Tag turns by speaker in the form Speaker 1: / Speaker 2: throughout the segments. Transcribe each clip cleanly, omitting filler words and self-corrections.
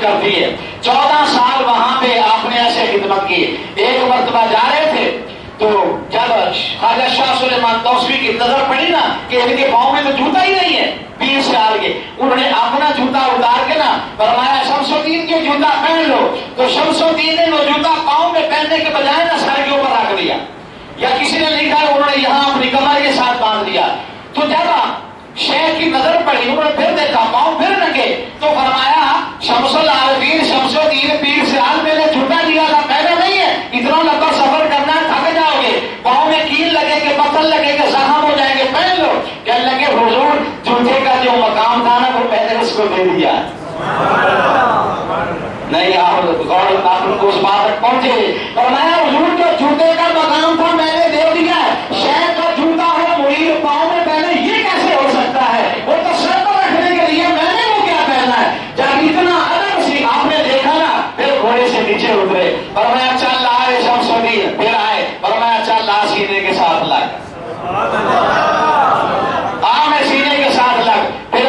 Speaker 1: کرتی ہے. 14 سال وہاں پہ آپ نے ایسے خدمت کی. ایک مرتبہ جا رہے تھے تو جب خواجہ شاہ سلیمان توسوی کی نظر پڑی نا کہ ان کے پاؤں میں تو جوتا ہی نہیں ہے پیر سے آگے, انہوں نے اپنا جوتا اتار کے نا فرمایا شمس الدین کے جوتا پہن لو. تو شمس الدین نے وہ جوتا پاؤں میں پہننے کے بجائے نا سر کے اوپر رکھ دیا, یا کسی نے لکھا ہے انہوں نے یہاں اپنی کمر کے ساتھ باندھ دیا. تو جب شیخ کی نظر پڑی, انہوں نے پھر دیکھا پاؤں پھر رکھے, تو فرمایا شمس العارفین شمس الدین پیر سے آج میں نے جوتا دیا تھا پہنا نہیں ہے, اتنا لمبا سفر کرنا ہے تھک جاؤ گے, پاؤں میں کیل لگے گے پتھر لگے گے زخم ہو جائیں گے, پہن لو. کہنے لگے حضور جوتے کا جو مقام تھا نا وہ میں نے اس کو دے دیا. نہیں آپ کو اس بات تک پہنچے. فرمایا حضور جو جوتے کا مقام تھا میں نے دے دیا ہے. شیخ کا جوتا ہو مرید پاؤں میں پہنے یہ کیسے ہو سکتا ہے؟ وہ تو سر پر رکھنے کے لیے, میں نے وہ کیا پہنا ہے؟ جب اتنا ادب سی آپ نے دیکھا نا پھر گھوڑے سے نیچے اترے. فرمایا چل آئے شمس الدین, پھر آئے. فرمایا چل آ سینے کے ساتھ لگ, میں سینے کے ساتھ لگ. پھر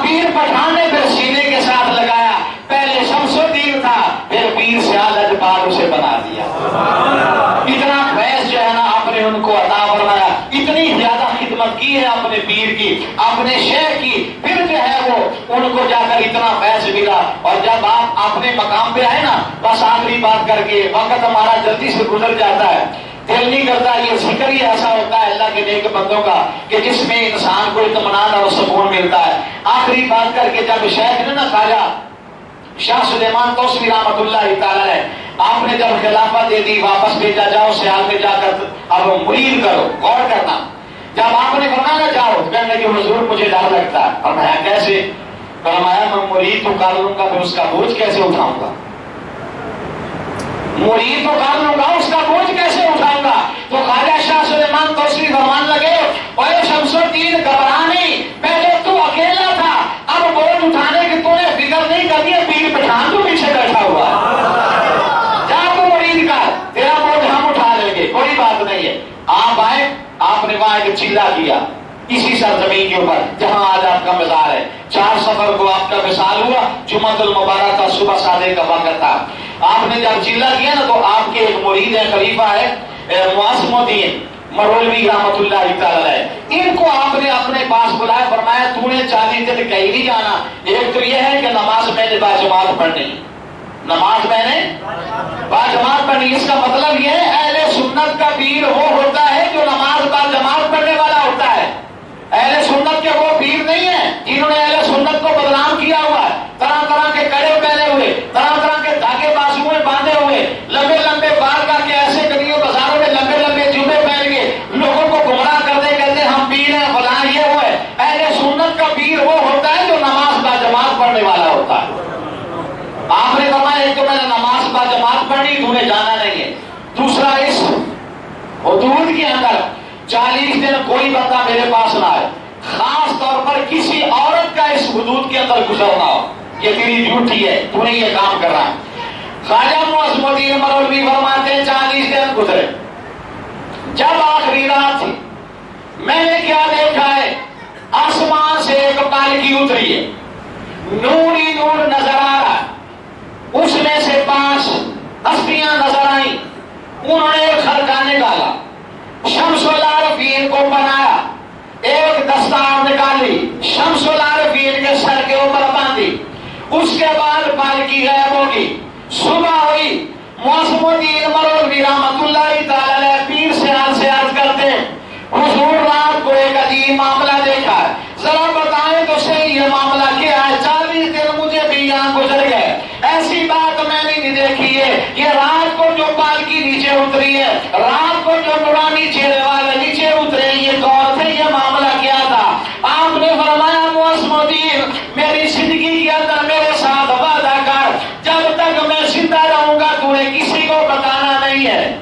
Speaker 1: پیر پٹھان نے پھر سینے کے ساتھ لگایا. پہلے شمس الدین تھا, پھر پیر سے آلت پار اسے بنا دیا. اتنا فیض جو ہے نا آپ نے ان کو عطا فرمایا, اتنی زیادہ خدمت کی ہے اپنے پیر کی, اپنے شیخ کی. پھر جو ہے وہ ان کو جا کر اتنا فیض ملا. اور جب آپ اپنے مقام پہ آئے نا, بس آخری بات کر کے, وقت ہمارا جلدی سے گزر جاتا ہے, دل نہیں کرتا. یہ ذکر ہی ایسا ہوتا ہے اللہ کے نیک بندوں کا کہ جس میں انسان کو اطمینان اور سکون ملتا ہے. آخری بات کر کے جب شیخ نے نا خواجہ شاہ سلیمان توسوی رحمۃ اللہ تعالی ہے, آپ نے جب خلافت دے دی, واپس بھیجا جاؤ سیال میں جا کر اب مرید کرو, غور کرنا. جب آپ نے فرمایا نہ جاؤ, کہنے لگے حضور مجھے ڈر لگتا ہے. فرمایا کیسے؟ فرمایا میں مرید تو کر لوں گا, میں اس کا بوجھ کیسے اٹھاؤں گا؟ مرید تو کر لوں گا, اس کا بوجھ کیسے اٹھاؤں گا؟ تو خواجہ شاہ سلیمان توسوی فرمان لگے, اے شمس الدین گھبرا نہیں, پہلے تو اکیلا تھا, اب بوجھ اٹھانے کی تو نے فکر نہیں کرنی ہے, پیر پٹھان تو پیچھے بیٹھا ہوا ہے. جا تو مرید کر, تیرا بوجھ ہم اٹھا لیں گے, کوئی بات نہیں ہے. آپ آئے, آپ نے وہاں ایک چیلا کیا اسی سرزمین کے اوپر جہاں آج آپ کا مزار ہے. 4 سفر کو آپ کا وصال ہوا, جمعۃ المبارک کا صبح صادق کا وقت تھا. آپ نے جب چیلا کیا نا تو آپ کے ایک مرید ہے, خلیفہ ہے معصم الدین مرولوی رحمۃ اللہ تعالی, ان کو آپ نے اپنے پاس بلایا. فرمایا تو نے 40 دن کہیں نہیں جانا, ایک تو یہ ہے کہ نماز میں نے باجماعت پڑھنی, نماز میں نے باجماعت پڑھنی. اس کا مطلب یہ ہے اہل سنت کا پیر وہ ہوتا ہے جو نماز باجماعت پڑھنے والا ہوتا ہے. اہل سنت کے وہ پیر نہیں ہیں جنہوں نے اہل سنت کو بدنام کیا ہوا ہے, طرح طرح کے کڑے پہنے ہوئے, طرح طرح کے دھاگے بازو میں باندھے ہوئے, لمبے لمبے بال کا کے ایسے گلیوں بازاروں میں لمبے لمبے جوتے پہن کے لوگوں کو گمراہ کرتے کہتے ہم پیر ہیں فلاں یہ وہ ہے. اہل سنت کا پیر وہ ہوتا ہے جو نماز باجماعت پڑھنے والا ہوتا ہے. آپ نے فرمایا ایک تو میں نے نماز باجماعت پڑھنی, تو نے جانا نہیں ہے. دوسرا اس حدود کے اندر 40 دن کوئی بندہ میرے پاس نہ آئے, خاص طور پر کسی عورت کا اس حدود کے اندر گزرنا ہو, یہ تیری ڈیوٹی ہے, تو نے یہ کام کر رہا ہے. خواجہ معصم الدین مرولوی فرماتے ہیں 40 دن گزرے, جب آخری رات تھی میں نے کیا دیکھا ہے, آسمان سے ایک پالکی اتری ہے, نور ہی نور نظر آ رہا ہے, اس میں سے 5 ہستیاں نظر آئیں, انہوں نے ایک خرقہ نکالا, شمس العارفین کو بنایا, ایک دستار نکالی, شمس العارفین کے سر کے اوپر باندھی, اس کے بعد پالکی غائب ہوگی. صبح ہوئی, معصم الدین مرولوی رحمۃ اللہ تعالی پیر سے عرض کرتے حضور رات کو ایک عجیب معاملہ دیکھا ہے, ذرا بتائیں تو صحیح یہ معاملہ کیا ہے. 40 دن مجھے بھی یہاں گزر گئے, ایسی بات میں نے نہیں دیکھی ہے. یہ رات کو جو پالکی نیچے اتری ہے, رات کو جو نورانی چہرے والے نیچے اترے, یہ کون تھے, یہ معاملہ کیا تھا؟ آپ نے فرمایا معصم الدین میری زندگی کے اندر میرے ساتھ وعدہ کر, جب تک میں زندہ رہوں گا تو نے کسی کو بتانا نہیں ہے.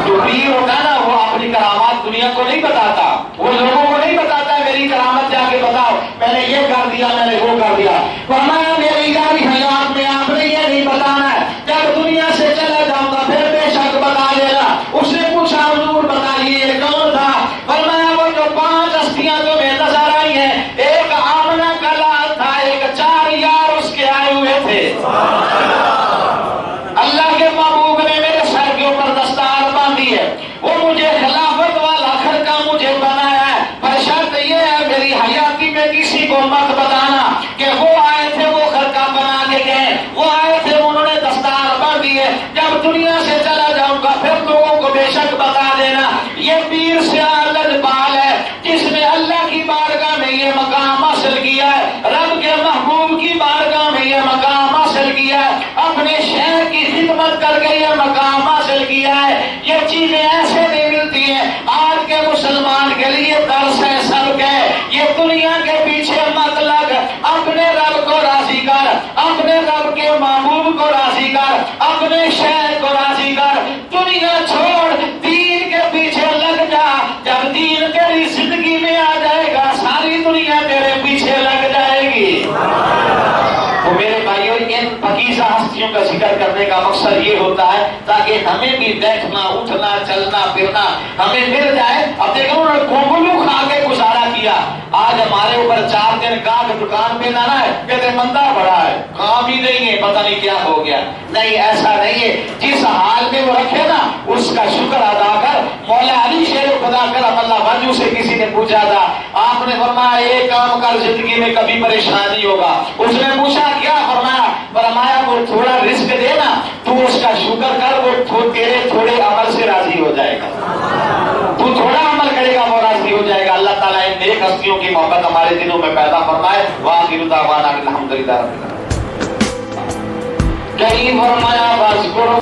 Speaker 1: جو پیر ہوتا نا وہ اپنی کرامات دنیا کو نہیں بتاتا, وہ لوگوں کو نہیں بتاتا میری کرامت جا کے بتاؤ میں نے یہ کر دیا میں نے وہ کر دیا. فرمایا میری جاری حیات میں آپ نے یہ نہیں بتانا ہے, جب دنیا سے چلا جاؤں گا پھر بے شک بتا دینا. اس نے پوچھا حضور بتائیے کون تھا؟ فرمایا وہ جو 5 ہستیاں تمہیں نظر آئی ہیں, ایک آمنہ کا لال تھا, ایک 4 یار اس کے آئے ہوئے تھے. بے شک بتا دینا یہ پیر سے اعلی بال ہے جس نے اللہ کی بارگاہ میں یہ مقام حاصل کیا ہے، رب کے محبوب کی بارگاہ میں یہ مقام حاصل کیا ہے، اپنے شہر کی خدمت کر کے یہ مقام حاصل کیا ہے۔ یہ چیزیں ایسے نہیں ملتی ہیں۔ آج کے مسلمان کے لیے درس ہے سب کے، یہ دنیا کے پیچھے مت لگ، اپنے رب کو راضی کر، اپنے رب کے محبوب کو راضی کر، اپنے شہر کو راضی کر، دنیا چھوڑ دین کے پیچھے لگ جا۔ جب دین تیری زندگی میں آ جائے گا ساری دنیا تیرے پیچھے لگ جائے گی۔ تو میرے بھائیوں ان پاکیزہ ہستیوں کا ذکر کرنے کا مقصد یہ ہوتا ہے تاکہ ہمیں بھی بیٹھنا اٹھنا چلنا پھرنا ہمیں مل جائے۔ اب دیکھو انہوں نے گھنگلو کھا کے گزارا کیا، آج ہمارے اوپر 4 دن کا دکان پہ لانا ہے، کہتے مندہ بڑا ہے، کام ہی نہیں ہے، پتہ نہیں کیا ہو گیا۔ نہیں، ایسا نہیں ہے، جس حال میں وہ رکھے نا اس کا شکر ادا کر۔ مولا علی شیر خدا کرم اللہ وجہ سے کسی نے پوچھا تھا، آپ نے فرمایا ایک کام کر زندگی میں کبھی پریشان نہیں ہوگا۔ اس نے پوچھا کیا؟ فرمایا وہ تھوڑا رزق دے نا تو اس کا شکر کر، وہ تیرے تھوڑے عمل سے راضی ہو جائے گا، تو تھوڑا عمل کرے گا وہ راضی ہو جائے گا۔ اللہ تعالیٰ ان نیک ہستیوں کی محبت ہمارے دلوں میں پیدا فرمائے۔ وآخر دعوانا الحمدللہ رب العالمین۔ کہیں فرمایا بس کرو